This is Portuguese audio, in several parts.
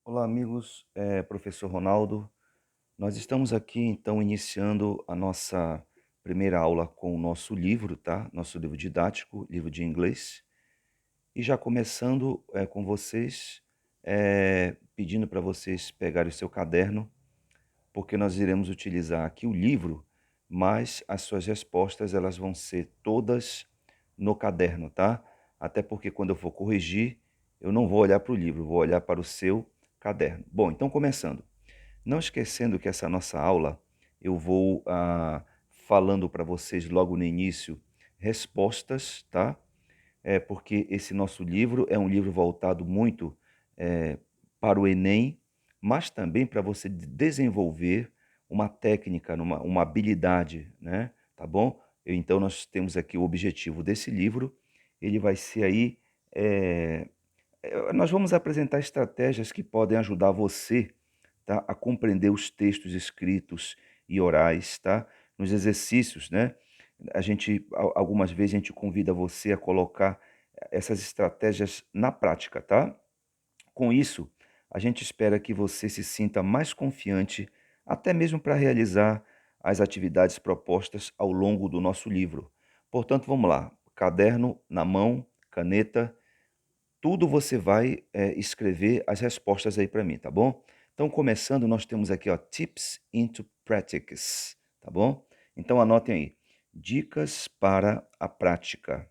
Olá, amigos. Professor Ronaldo. Nós estamos aqui, então, iniciando a nossa primeira aula com o nosso livro, tá? Nosso livro didático, livro de inglês. E já começando com vocês, pedindo para vocês pegarem o seu caderno, porque nós iremos utilizar aqui o livro, mas as suas respostas elas vão ser todas no caderno, tá? Até porque quando eu for corrigir, eu não vou olhar para o livro, vou olhar para o seu caderno. Bom, então começando. Não esquecendo que essa nossa aula eu vou falando para vocês logo no início respostas, tá? Porque esse nosso livro é um livro voltado muito para o Enem, mas também para você desenvolver uma técnica, uma habilidade, né? Tá bom? Então nós temos aqui o objetivo desse livro, ele vai ser aí, nós vamos apresentar estratégias que podem ajudar você, tá, a compreender os textos escritos e orais, tá? Nos exercícios, né? Algumas vezes a gente convida você a colocar essas estratégias na prática, tá? Com isso, a gente espera que você se sinta mais confiante, até mesmo para realizar as atividades propostas ao longo do nosso livro. Portanto, vamos lá. Caderno na mão, caneta, tudo você vai escrever as respostas aí para mim, tá bom? Então, começando, nós temos aqui, ó, Tips into Practice, tá bom? Então, anotem aí. Dicas para a prática.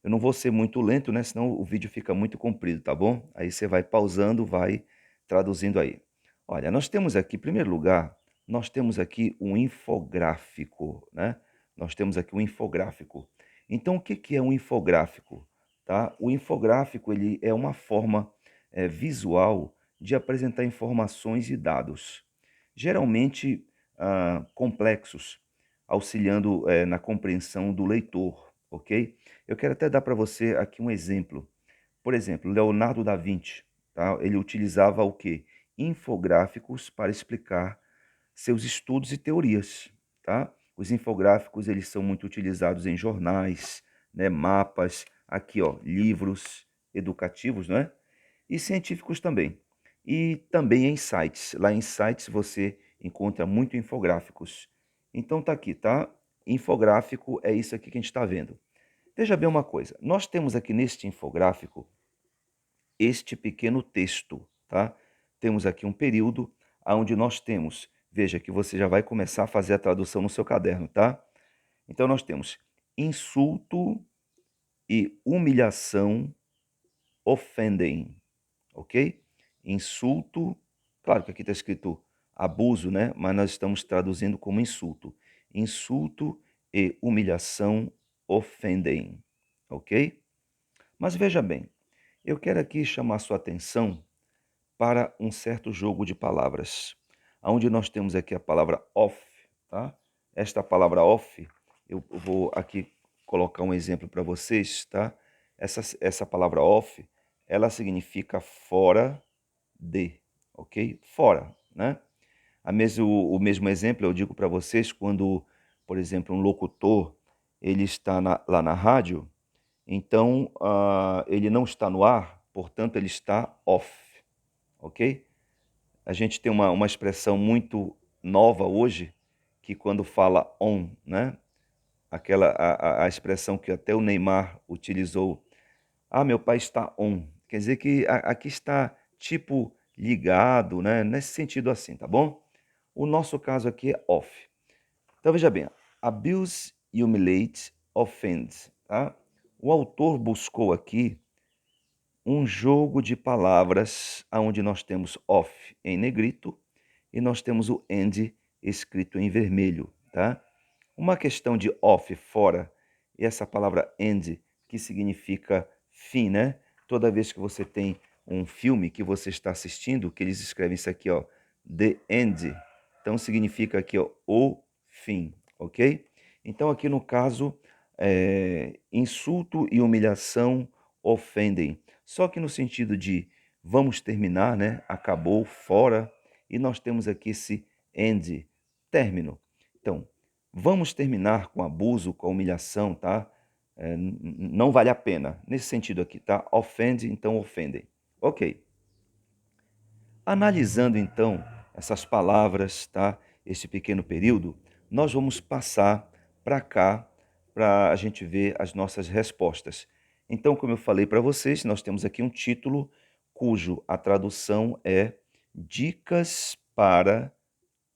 Eu não vou ser muito lento, né? Senão o vídeo fica muito comprido, tá bom? Aí você vai pausando, vai traduzindo aí. Olha, nós temos aqui, em primeiro lugar, nós temos aqui um infográfico, né? Nós temos aqui um infográfico. Então, o que que é um infográfico? Tá? O infográfico ele é uma forma visual de apresentar informações e dados, geralmente complexos, auxiliando na compreensão do leitor, ok? Eu quero até dar para você aqui um exemplo. Por exemplo, Leonardo da Vinci, tá? Ele utilizava o quê? Infográficos para explicar seus estudos e teorias, tá? Os infográficos, eles são muito utilizados em jornais, né, mapas, aqui, ó, livros educativos, né? E científicos também. E também em sites. Lá em sites você encontra muito infográficos. Então tá aqui, tá? Infográfico é isso aqui que a gente está vendo. Veja bem uma coisa, nós temos aqui neste infográfico este pequeno texto, tá? Temos aqui um período onde nós temos, veja que você já vai começar a fazer a tradução no seu caderno, tá? Então nós temos insulto e humilhação ofendem, ok? Insulto, claro que aqui está escrito abuso, né? Mas nós estamos traduzindo como insulto. Insulto e humilhação ofendem, ok? Mas veja bem, eu quero aqui chamar sua atenção para um certo jogo de palavras, onde nós temos aqui a palavra off, tá? Esta palavra off, eu vou aqui colocar um exemplo para vocês, tá? Essa palavra off, ela significa fora de, ok? Fora, né? O mesmo exemplo eu digo para vocês quando, por exemplo, um locutor, ele está lá na rádio, então, ele não está no ar, portanto, ele está off, ok? A gente tem uma expressão muito nova hoje, que quando fala on, né? A expressão que até o Neymar utilizou. Ah, meu pai está on. Quer dizer que aqui está tipo ligado, né? Nesse sentido assim, tá bom? O nosso caso aqui é off. Então veja bem, abuse, humiliate, offend, tá? O autor buscou aqui um jogo de palavras aonde nós temos off em negrito e nós temos o end escrito em vermelho, tá? Uma questão de off, fora, e essa palavra end, que significa fim, né? Toda vez que você tem um filme que você está assistindo, que eles escrevem isso aqui, ó, the end. Então significa aqui, ó, o fim, ok? Então aqui no caso, insulto e humilhação ofendem. Só que no sentido de vamos terminar, né? Acabou, fora, e nós temos aqui esse end, término. Então, vamos terminar com abuso, com humilhação, tá? Não vale a pena. Nesse sentido aqui, tá? Offend, então ofendem. Ok. Analisando então essas palavras, tá? Esse pequeno período, nós vamos passar para cá para a gente ver as nossas respostas. Então, como eu falei para vocês, nós temos aqui um título cujo a tradução é Dicas para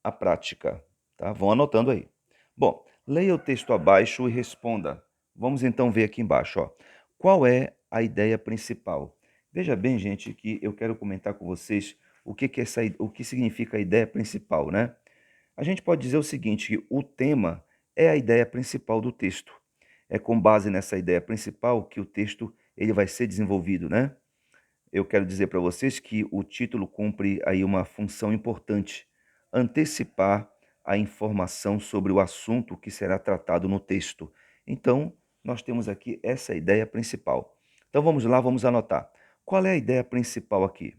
a Prática, tá? Vão anotando aí. Bom, leia o texto abaixo e responda. Vamos então ver aqui embaixo, ó. Qual é a ideia principal? Veja bem, gente, que eu quero comentar com vocês o que significa a ideia principal, né? A gente pode dizer o seguinte, que o tema é a ideia principal do texto. É com base nessa ideia principal que o texto ele vai ser desenvolvido, né? Eu quero dizer para vocês que o título cumpre aí uma função importante, antecipar a informação sobre o assunto que será tratado no texto. Então, nós temos aqui essa ideia principal. Então vamos lá, vamos anotar. Qual é a ideia principal aqui?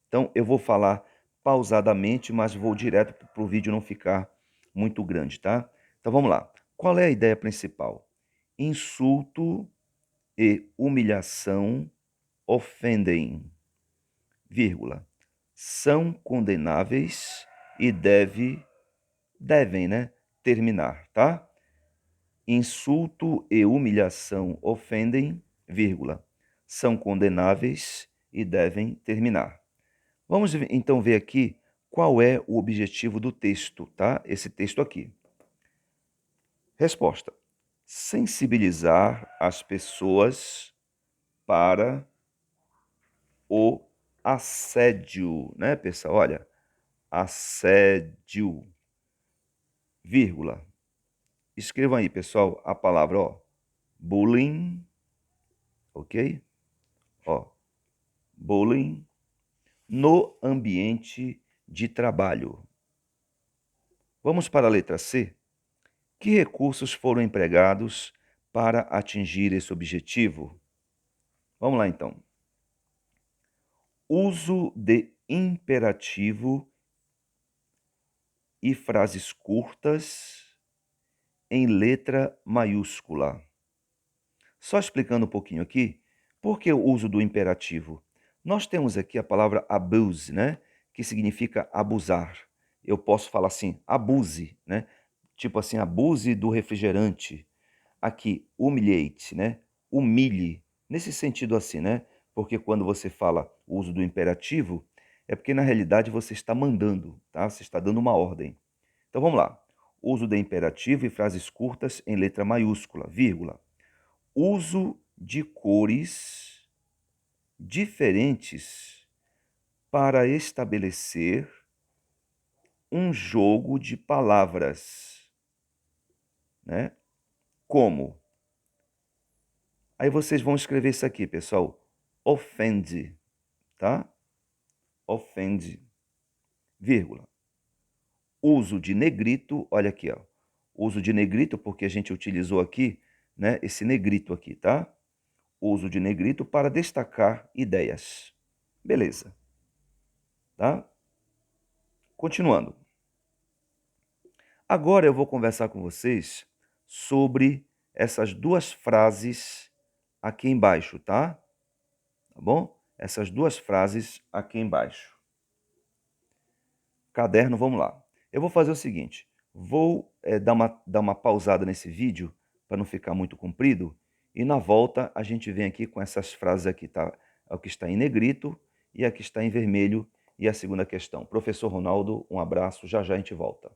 Então eu vou falar pausadamente, mas vou direto para o vídeo não ficar muito grande, tá? Então vamos lá. Qual é a ideia principal? Insulto e humilhação ofendem, vírgula, são condenáveis e devem, né, terminar, tá? Insulto e humilhação ofendem, vírgula, são condenáveis e devem terminar. Vamos então ver aqui qual é o objetivo do texto, tá? Esse texto aqui. Resposta: sensibilizar as pessoas para o assédio, né, pessoal? Olha, assédio, vírgula. Escrevam aí, pessoal, a palavra, ó, bullying, ok? Ó, bullying no ambiente de trabalho. Vamos para a letra C. Que recursos foram empregados para atingir esse objetivo? Vamos lá, então. Uso de imperativo e frases curtas em letra maiúscula. Só explicando um pouquinho aqui, por que o uso do imperativo? Nós temos aqui a palavra abuse, né? Que significa abusar. Eu posso falar assim, abuse, né? Tipo assim, abuse do refrigerante. Aqui, humiliate, né? Humilhe. Nesse sentido assim, né? Porque quando você fala o uso do imperativo, é porque na realidade você está mandando, tá? Você está dando uma ordem. Então vamos lá. Uso de imperativo e frases curtas em letra maiúscula, vírgula. Uso de cores diferentes para estabelecer um jogo de palavras, né? Como? Aí vocês vão escrever isso aqui, pessoal. Offend, tá? Offend, vírgula. Uso de negrito, olha aqui, ó. Uso de negrito porque a gente utilizou aqui, né, esse negrito aqui, tá? Uso de negrito para destacar ideias. Beleza. Tá? Continuando. Agora eu vou conversar com vocês sobre essas duas frases aqui embaixo, tá? Tá bom? Essas duas frases aqui embaixo. Caderno, vamos lá. Eu vou fazer o seguinte, vou dar uma pausada nesse vídeo para não ficar muito comprido e na volta a gente vem aqui com essas frases aqui, tá? O que está em negrito e a que está em vermelho e a segunda questão. Professor Ronaldo, um abraço, já já a gente volta.